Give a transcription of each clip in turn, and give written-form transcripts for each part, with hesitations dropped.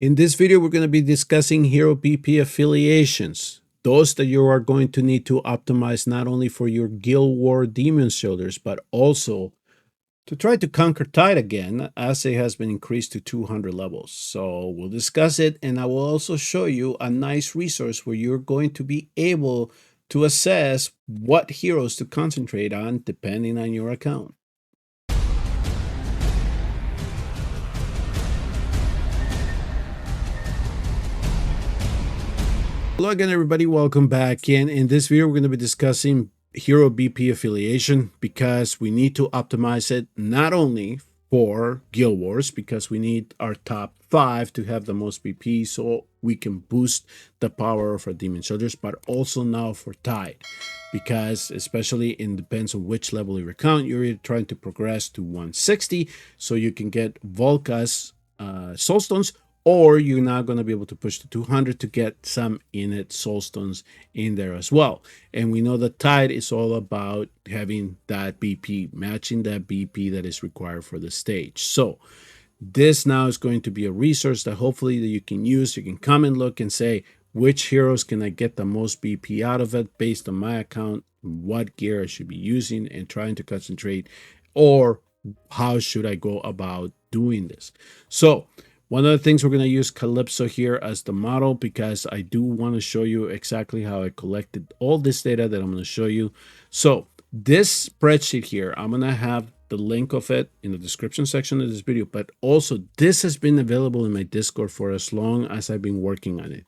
In this video, we're going to be discussing Hero BP affiliations, those that you are going to need to optimize not only for your Guild War Demon Shoulders, but also to try to conquer Tide again, as it has been increased to 200 levels. So we'll discuss it, and I will also show you a nice resource where you're going to be able to assess what heroes to concentrate on depending on your account. Hello again, everybody. Welcome back. In this video, we're going to be discussing Hero BP affiliation because we need to optimize it not only for Guild Wars, because we need our top 5 to have the most BP so we can boost the power of our Demon Soldiers, but also now for Tide, because especially it depends on which level of your account you're trying to progress to 160 so you can get Volca's Soulstones, or you're not going to be able to push to 200 to get some innate soulstones in there as well. And we know that Tide is all about having that BP, matching that BP that is required for the stage. So this now is going to be a resource that hopefully that you can use. You can come and look and say, which heroes can I get the most BP out of it based on my account, what gear I should be using and trying to concentrate, or how should I go about doing this. So one of the things, we're going to use Calypso here as the model because I do want to show you exactly how I collected all this data that I'm going to show you. So this spreadsheet here, I'm going to have the link of it in the description section of this video, but also this has been available in my Discord for as long as I've been working on it.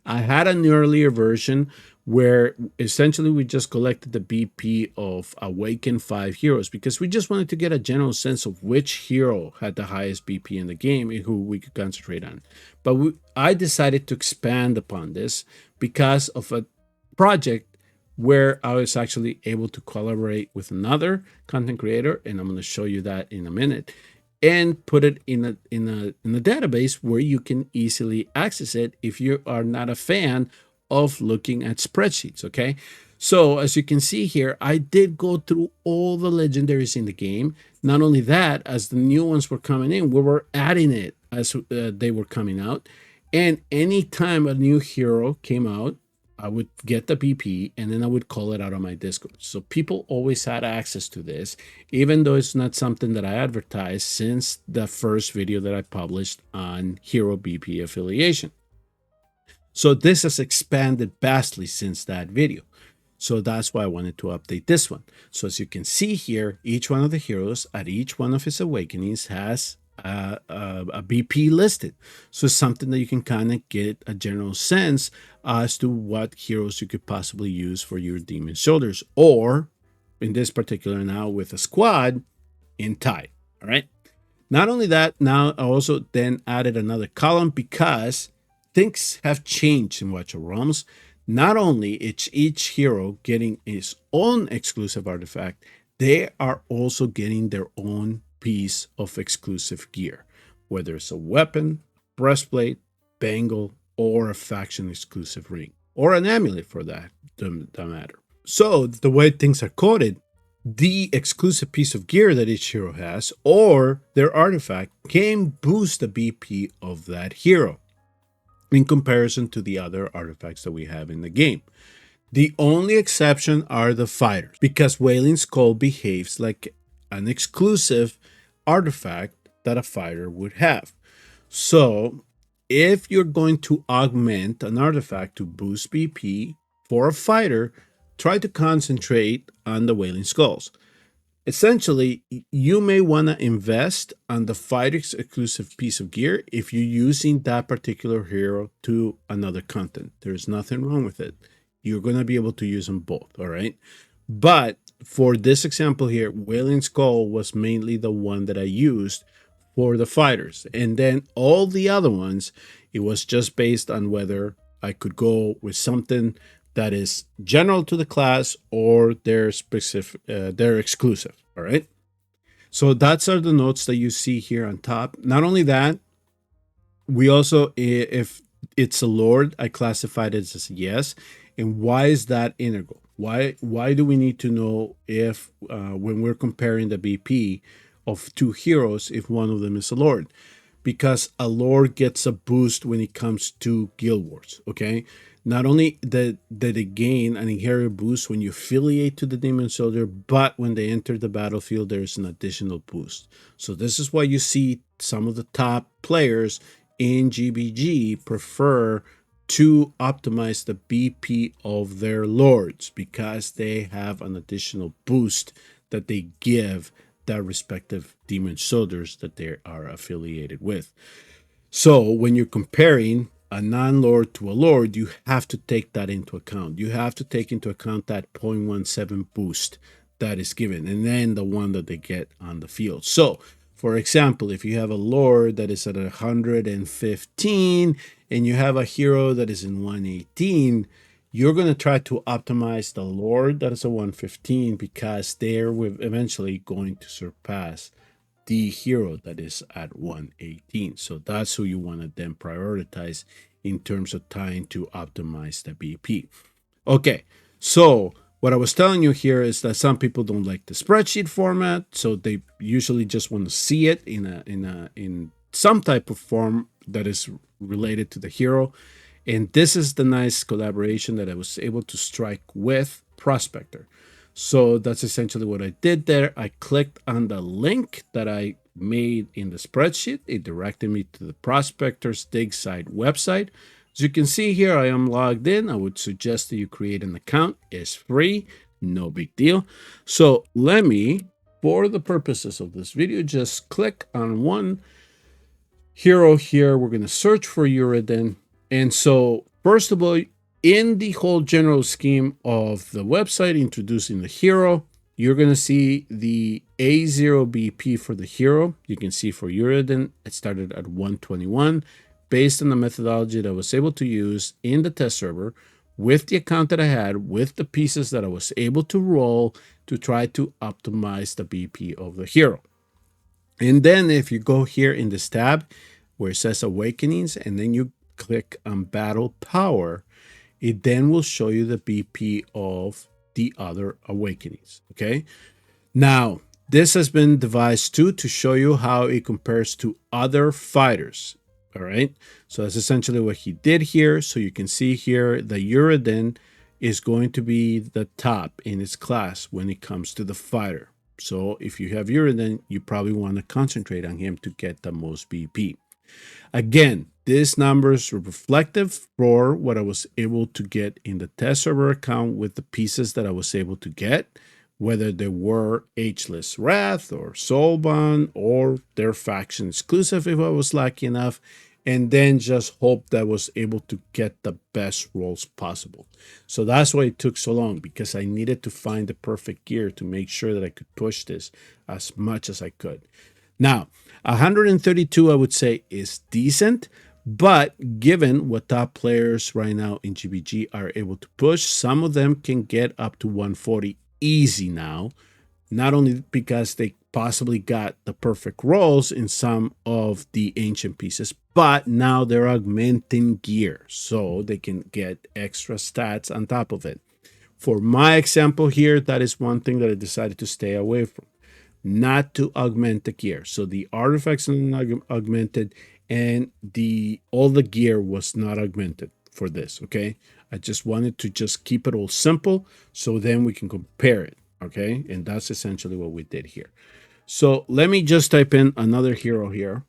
I had an earlier version where essentially we just collected the BP of Awakened 5 heroes because we just wanted to get a general sense of which hero had the highest BP in the game and who we could concentrate on. But I decided to expand upon this because of a project where I was actually able to collaborate with another content creator, and I'm going to show you that in a minute, and put it in a database where you can easily access it if you are not a fan of looking at spreadsheets. Okay, so as you can see here, I did go through all the legendaries in the game. Not only that, as the new ones were coming in, we were adding it as they were coming out, and anytime a new hero came out, I would get the BP and then I would call it out on my Discord. So people always had access to this, even though it's not something that I advertised since the first video that I published on Hero BP affiliation. So this has expanded vastly since that video. So that's why I wanted to update this one. So as you can see here, each one of the heroes at each one of his awakenings has a BP listed. So it's something that you can kind of get a general sense as to what heroes you could possibly use for your Demon Shoulders, or in this particular now with a squad in Tide. All right. Not only that, now I also then added another column because things have changed in Watcher Realms. Not only is each hero getting his own exclusive artifact, they are also getting their own piece of exclusive gear, whether it's a weapon, breastplate, bangle, or a faction exclusive ring, or an amulet for that matter. So the way things are coded, the exclusive piece of gear that each hero has or their artifact can boost the BP of that hero in comparison to the other artifacts that we have in the game. The only exception are the fighters, because Wailing Skull behaves like an exclusive artifact that a fighter would have. So if you're going to augment an artifact to boost BP for a fighter, try to concentrate on the Wailing Skulls. Essentially, you may want to invest on the fighter's exclusive piece of gear if you're using that particular hero to another content. There's nothing wrong with it. You're going to be able to use them both, all right? But for this example here, Wailing Skull was mainly the one that I used for the fighters. And then all the other ones, it was just based on whether I could go with something that is general to the class or they're specific, they're exclusive, all right? So that's are the notes that you see here on top. Not only that, we also, if it's a lord, I classified it as a yes. And why is that integral? Why do we need to know if when we're comparing the BP of two heroes, if one of them is a lord? because a lord gets a boost when it comes to guild wars. Okay, not only that they gain an inherent boost when you affiliate to the demon soldier, but when they enter the battlefield, there's an additional boost. So this is why you see some of the top players in GBG prefer to optimize the BP of their lords, because they have an additional boost that they give their respective demon soldiers that they are affiliated with. So when you're comparing a non-lord to a lord, you have to take that into account. You have to take into account that 0.17 boost that is given, and then the one that they get on the field. So for example, if you have a lord that is at 115 and you have a hero that is in 118, you're going to try to optimize the lord that is a 115, because they're eventually going to surpass the hero that is at 118. So that's who you want to then prioritize in terms of trying to optimize the BP. Okay, so what I was telling you here is that some people don't like the spreadsheet format, so they usually just want to see it in some type of form that is related to the hero. And this is the nice collaboration that I was able to strike with Prospector. So that's essentially what I did there. I clicked on the link that I made in the spreadsheet. It directed me to the Prospector's dig site website. As you can see here, I am logged in. I would suggest that you create an account. It's free, no big deal. So let me, for the purposes of this video, just click on one hero here. We're going to search for Uridan. And so first of all, in the whole general scheme of the website introducing the hero, you're going to see the A0 BP for the hero. You can see for Uridan, it started at 121 based on the methodology that I was able to use in the test server with the account that I had, with the pieces that I was able to roll to try to optimize the BP of the hero. And then if you go here in this tab where it says Awakenings, and then you click on Battle Power, it then will show you the BP of the other Awakenings. Okay. Now, this has been devised too to show you how it compares to other fighters. All right. So that's essentially what he did here. So you can see here the Uridan is going to be the top in its class when it comes to the fighter. So if you have Uridan, you probably want to concentrate on him to get the most BP. Again, these numbers are reflective for what I was able to get in the test server account with the pieces that I was able to get, whether they were Ageless Wrath or Soulbound or their faction exclusive if I was lucky enough, and then just hope that I was able to get the best rolls possible. So that's why it took so long, because I needed to find the perfect gear to make sure that I could push this as much as I could. Now, 132 I would say is decent, but given what top players right now in GBG are able to push, some of them can get up to 140 easy now, not only because they possibly got the perfect rolls in some of the ancient pieces, but now they're augmenting gear, so they can get extra stats on top of it. For my example here, that is one thing that I decided to stay away from, not to augment the gear. So the artifacts are not augmented, and all the gear was not augmented for this. Okay, I just wanted to just keep it all simple, so then we can compare it. Okay, and that's essentially what we did here. So let me just type in another hero here,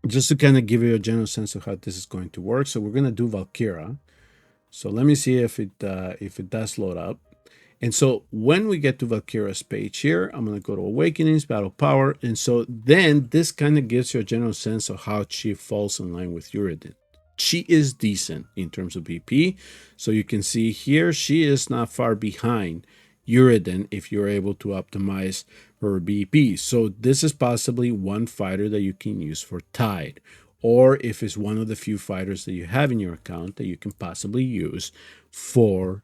just to kind of give you a general sense of how this is going to work. So we're going to do Valkyra. So let me see if it does load up. And so when we get to Valkyra's page here, I'm going to go to Awakenings, Battle Power. And so then this kind of gives you a general sense of how she falls in line with Uridan. She is decent in terms of BP. So you can see here, she is not far behind Uridan if you're able to optimize her BP. So this is possibly one fighter that you can use for Tide, or if it's one of the few fighters that you have in your account that you can possibly use for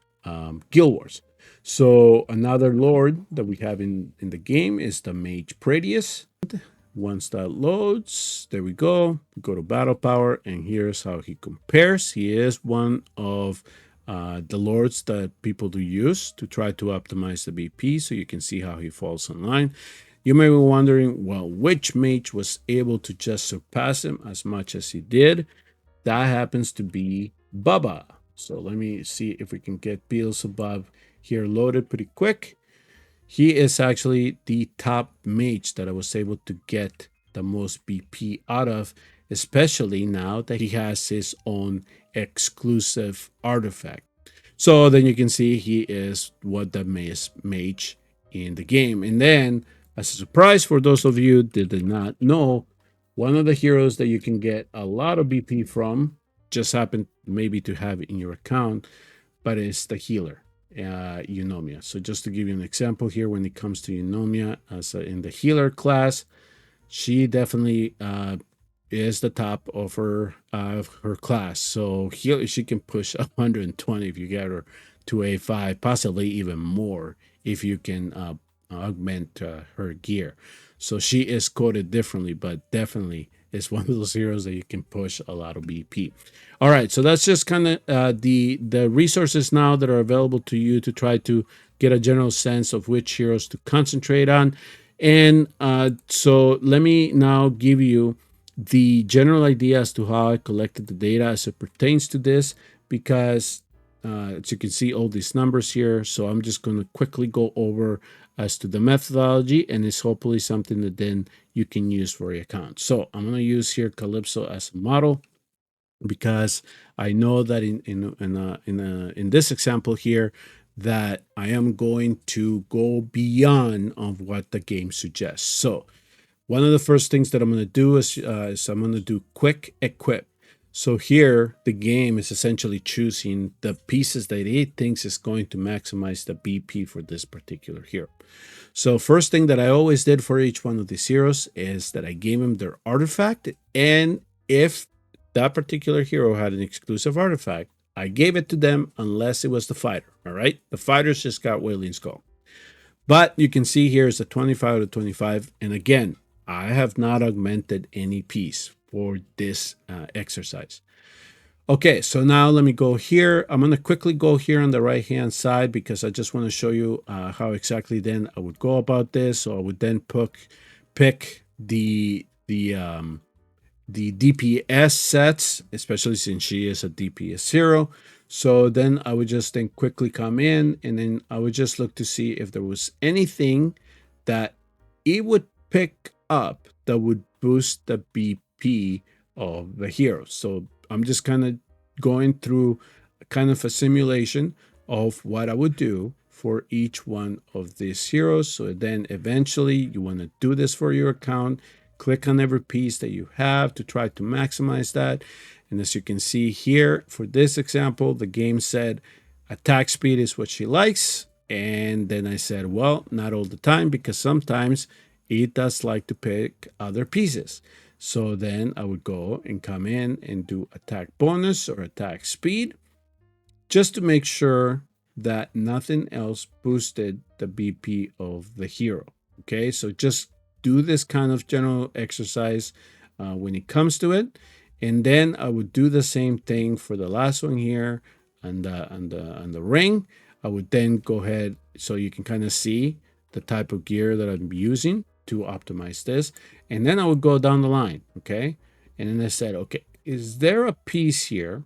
Guild Wars. So another lord that we have in the game is the Mage Pradius. Once that loads, there we go. We go to Battle Power, and here's how he compares. He is one of the lords that people do use to try to optimize the BP, so you can see how he falls in line. You may be wondering, well, which mage was able to just surpass him as much as he did? That happens to be Bubba. So let me see if we can get Beelzebub here loaded pretty quick. He is actually the top mage that I was able to get the most BP out of, especially now that he has his own exclusive artifact. So then you can see he is what the mage in the game. And then, as a surprise for those of you that did not know, one of the heroes that you can get a lot of BP from just happened maybe to have it in your account, but it's the healer, Eunomia. So just to give you an example here, when it comes to Eunomia in the healer class, she definitely is the top of her class. So she can push 120 if you get her to A5, possibly even more if you can augment her gear. So she is coded differently, but definitely is one of those heroes that you can push a lot of BP. All right, so that's just kind of the resources now that are available to you to try to get a general sense of which heroes to concentrate on. And so let me now give you the general idea as to how I collected the data as it pertains to this, because as you can see all these numbers here. So I'm just going to quickly go over as to the methodology, and it's hopefully something that then you can use for your account. So I'm going to use here Calypso as a model, because I know that in this example here that I am going to go beyond of what the game suggests. So one of the first things that I'm going to do is I'm going to do quick equip. So here the game is essentially choosing the pieces that it thinks is going to maximize the BP for this particular hero. So first thing that I always did for each one of these heroes is that I gave them their artifact, and if that particular hero had an exclusive artifact, I gave it to them unless it was the fighter. All right, the fighters just got Wailing Skull. But you can see here is a 25 out of 25. And again, I have not augmented any piece for this exercise. Okay, so now let me go here. I'm going to quickly go here on the right-hand side because I just want to show you how exactly then I would go about this. So I would then pick the DPS sets, especially since she is a DPS 0. So then I would just then quickly come in, and then I would just look to see if there was anything that it would pick up that would boost the BP of the hero. So I'm just kind of going through kind of a simulation of what I would do for each one of these heroes. So then eventually you want to do this for your account. Click on every piece that you have to try to maximize that. And as you can see here, for this example, the game said attack speed is what she likes. And then I said, well, not all the time, because sometimes it does like to pick other pieces. So then I would go and come in and do attack bonus or attack speed, just to make sure that nothing else boosted the BP of the hero. Okay, so just do this kind of general exercise when it comes to it. And then I would do the same thing for the last one here on the ring. I would then go ahead so you can kind of see the type of gear that I'm using to optimize this. And then I would go down the line, okay? And then I said, okay, is there a piece here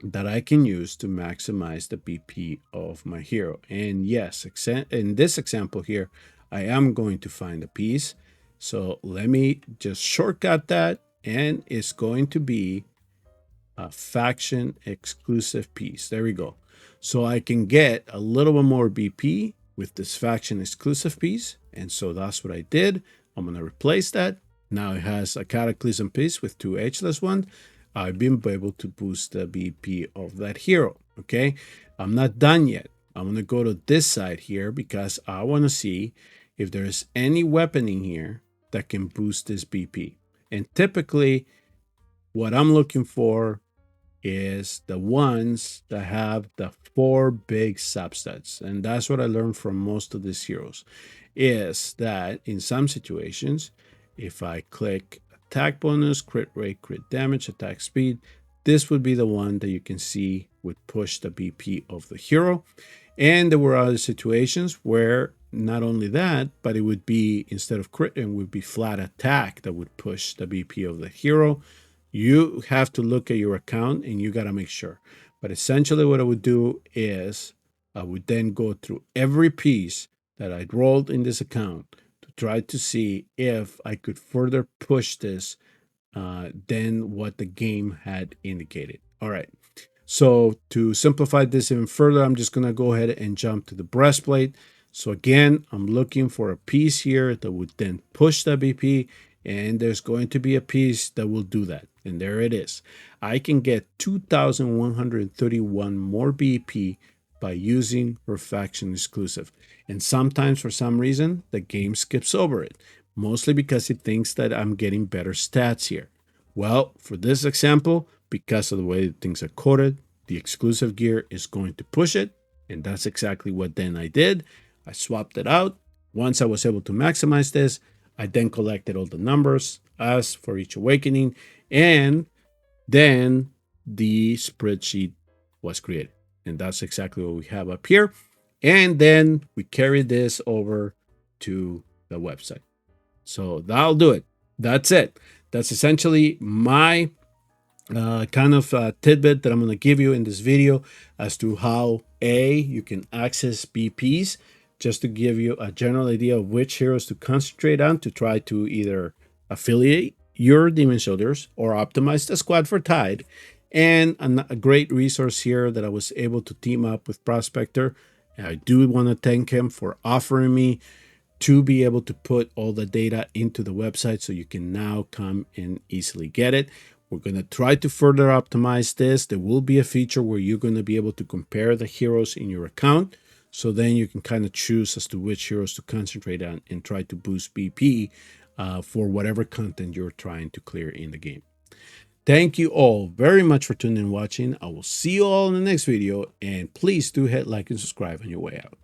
that I can use to maximize the BP of my hero? And yes, in this example here, I am going to find a piece. So let me just shortcut that, and it's going to be a faction exclusive piece. There we go. So I can get a little bit more BP with this faction exclusive piece. And so that's what I did. I'm going to replace that. Now it has a cataclysm piece with 2 edgeless ones. I've been able to boost the BP of that hero. Okay, I'm not done yet. I'm going to go to this side here because I want to see if there's any weapon in here that can boost this BP. And typically what I'm looking for is the ones that have the 4 big substats. And that's what I learned from most of these heroes, is that in some situations, if I click attack bonus, crit rate, crit damage, attack speed, this would be the one that you can see would push the BP of the hero. And there were other situations where not only that, but it would be, instead of crit, it would be flat attack that would push the BP of the hero. You have to look at your account and you got to make sure. But essentially, what I would do is I would then go through every piece that I'd rolled in this account to try to see if I could further push this than what the game had indicated. All right. So to simplify this even further, I'm just going to go ahead and jump to the breastplate. So again, I'm looking for a piece here that would then push the BP, and there's going to be a piece that will do that. And there it is. I can get 2,131 more BP by using Refraction exclusive. And sometimes, for some reason, the game skips over it, mostly because it thinks that I'm getting better stats here. Well, for this example, because of the way things are coded, the exclusive gear is going to push it. And that's exactly what then I did. I swapped it out. Once I was able to maximize this, I then collected all the numbers as for each awakening. And then the spreadsheet was created. And that's exactly what we have up here. And then we carried this over to the website. So that'll do it. That's it. That's essentially my kind of tidbit that I'm going to give you in this video as to how you can access BPs, just to give you a general idea of which heroes to concentrate on to try to either affiliate your demon soldiers or optimize the squad for Tide. And a great resource here that I was able to team up with Prospector. I do want to thank him for offering me to be able to put all the data into the website so you can now come and easily get it. We're going to try to further optimize this. There will be a feature where you're going to be able to compare the heroes in your account. So then you can kind of choose as to which heroes to concentrate on and try to boost BP for whatever content you're trying to clear in the game. Thank you all very much for tuning in and watching. I will see you all in the next video. And please do hit like and subscribe on your way out.